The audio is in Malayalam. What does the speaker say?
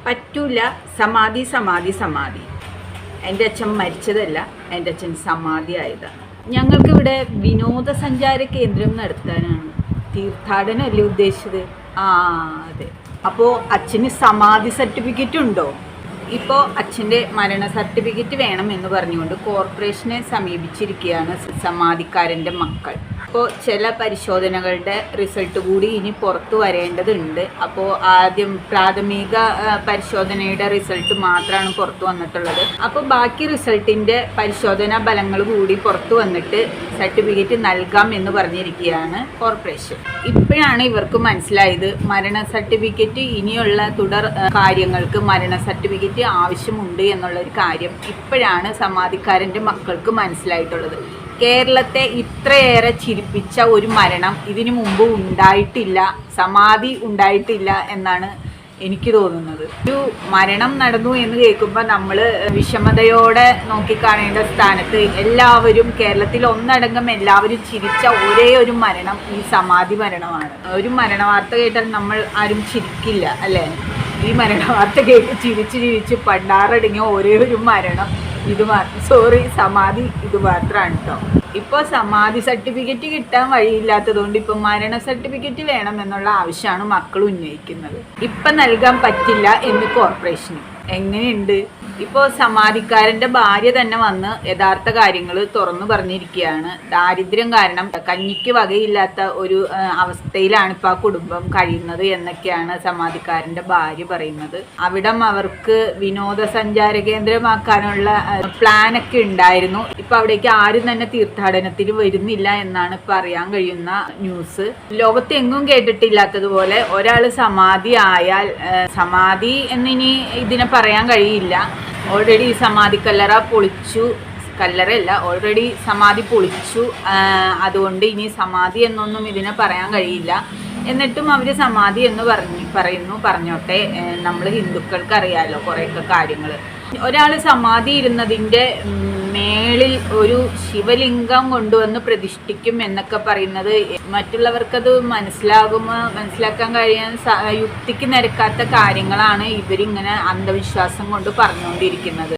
പറ്റൂല. സമാധി സമാധി സമാധി. എൻ്റെ അച്ഛൻ മരിച്ചതല്ല, എൻ്റെ അച്ഛൻ സമാധി ആയതാണ്. ഞങ്ങൾക്കിവിടെ വിനോദസഞ്ചാര കേന്ദ്രം നടത്താനാണ്. തീർത്ഥാടനമല്ലേ ഉദ്ദേശിച്ചത്? അതെ. അപ്പോൾ അച്ഛന് സമാധി സർട്ടിഫിക്കറ്റ് ഉണ്ടോ? ഇപ്പോൾ അച്ഛൻ്റെ മരണ സർട്ടിഫിക്കറ്റ് വേണമെന്ന് പറഞ്ഞുകൊണ്ട് കോർപ്പറേഷനെ സമീപിച്ചിരിക്കുകയാണ് സമാധിക്കാരൻ്റെ മക്കൾ. അപ്പോൾ ചില പരിശോധനകളുടെ റിസൾട്ട് കൂടി ഇനി പുറത്തു വരേണ്ടതുണ്ട്. അപ്പോൾ ആദ്യം പ്രാഥമിക പരിശോധനയുടെ റിസൾട്ട് മാത്രമാണ് പുറത്തു വന്നിട്ടുള്ളത്. അപ്പോൾ ബാക്കി റിസൾട്ടിൻ്റെ പരിശോധനാ ഫലങ്ങൾ കൂടി പുറത്തു വന്നിട്ട് സർട്ടിഫിക്കറ്റ് നൽകാം എന്ന് പറഞ്ഞിരിക്കുകയാണ് കോർപ്പറേഷൻ. ഇപ്പോഴാണ് ഇവർക്ക് മനസ്സിലായത് മരണ സർട്ടിഫിക്കറ്റ് ഇനിയുള്ള തുടർ കാര്യങ്ങൾക്ക് മരണ സർട്ടിഫിക്കറ്റ് ആവശ്യമുണ്ട് എന്നുള്ളൊരു കാര്യം ഇപ്പോഴാണ് സമാധിക്കാരൻ്റെ മക്കൾക്ക് മനസ്സിലായിട്ടുള്ളത്. കേരളത്തെ ഇത്രയേറെ ചിരിപ്പിച്ച ഒരു മരണം ഇതിനു മുമ്പ് ഉണ്ടായിട്ടില്ല, സമാധി ഉണ്ടായിട്ടില്ല എന്നാണ് എനിക്ക് തോന്നുന്നത്. ഒരു മരണം നടന്നു എന്ന് കേൾക്കുമ്പോൾ നമ്മൾ വിഷമതയോടെ നോക്കിക്കാണേണ്ട സ്ഥാനത്ത് എല്ലാവരും കേരളത്തിൽ ഒന്നടങ്കം എല്ലാവരും ചിരിച്ച ഒരേ ഒരു മരണം ഈ സമാധി മരണമാണ്. ഒരു മരണവാർത്ത കേട്ടാൽ നമ്മൾ ആരും ചിരിക്കില്ല അല്ലേ? ഈ മരണവാർത്ത കേട്ട് ചിരിച്ച് പണ്ടാറടങ്ങിയ ഒരേ ഒരു മരണം ഇത് മാത്രം. സമാധി ഇത് മാത്രമാണ് കേട്ടോ. ഇപ്പോൾ സമാധി സർട്ടിഫിക്കറ്റ് കിട്ടാൻ വഴിയില്ലാത്തതുകൊണ്ട് ഇപ്പോൾ മരണ സർട്ടിഫിക്കറ്റ് വേണം എന്നുള്ള ആവശ്യമാണ് മക്കൾ ഉന്നയിക്കുന്നത്. ഇപ്പം നൽകാൻ പറ്റില്ല എന്ന് കോർപ്പറേഷന്. എങ്ങനെയുണ്ട്? ഇപ്പോൾ സമാധിക്കാരൻ്റെ ഭാര്യ തന്നെ വന്ന് യഥാർത്ഥ കാര്യങ്ങൾ തുറന്നു പറഞ്ഞിരിക്കുകയാണ്. ദാരിദ്ര്യം കാരണം കഞ്ഞിക്ക് വകയില്ലാത്ത ഒരു അവസ്ഥയിലാണ് ഇപ്പോൾ ആ കുടുംബം കഴിയുന്നത് എന്നൊക്കെയാണ് സമാധിക്കാരൻ്റെ ഭാര്യ പറയുന്നത്. അവിടം അവർക്ക് വിനോദസഞ്ചാര കേന്ദ്രമാക്കാനുള്ള പ്ലാനൊക്കെ ഉണ്ടായിരുന്നു. ഇപ്പം അവിടേക്ക് ആരും തന്നെ തീർത്ഥാടനത്തിന് വരുന്നില്ല എന്നാണ് ഇപ്പോൾ അറിയാൻ കഴിയുന്ന ന്യൂസ്. ലോകത്തെങ്ങും കേട്ടിട്ടില്ലാത്തതുപോലെ ഒരാൾ സമാധി ആയാൽ സമാധി എന്നിനി ഇതിനെ പറയാൻ കഴിയില്ല. ഓൾറെഡി സമാധി കല്ലറ പൊളിച്ചു, കല്ലറയല്ല, ഓൾറെഡി സമാധി പൊളിച്ചു. അതുകൊണ്ട് ഇനി സമാധി എന്നൊന്നും ഇതിനെ പറയാൻ കഴിയില്ല. എന്നിട്ടും അവർ സമാധി എന്ന് പറഞ്ഞോട്ടെ. നമ്മൾ ഹിന്ദുക്കൾക്ക് അറിയാമല്ലോ കുറേയൊക്കെ കാര്യങ്ങൾ. ഒരാൾ സമാധി ഇരുന്നതിൻ്റെ മേളിൽ ഒരു ശിവലിംഗം കൊണ്ടുവന്ന് പ്രതിഷ്ഠിക്കും എന്നൊക്കെ പറയുന്നത് മറ്റുള്ളവർക്കത് മനസ്സിലാക്കാൻ കഴിയാൻ യുക്തിക്ക് നിരക്കാത്ത കാര്യങ്ങളാണ് ഇവരിങ്ങനെ അന്ധവിശ്വാസം കൊണ്ട് പറഞ്ഞുകൊണ്ടിരിക്കുന്നത്.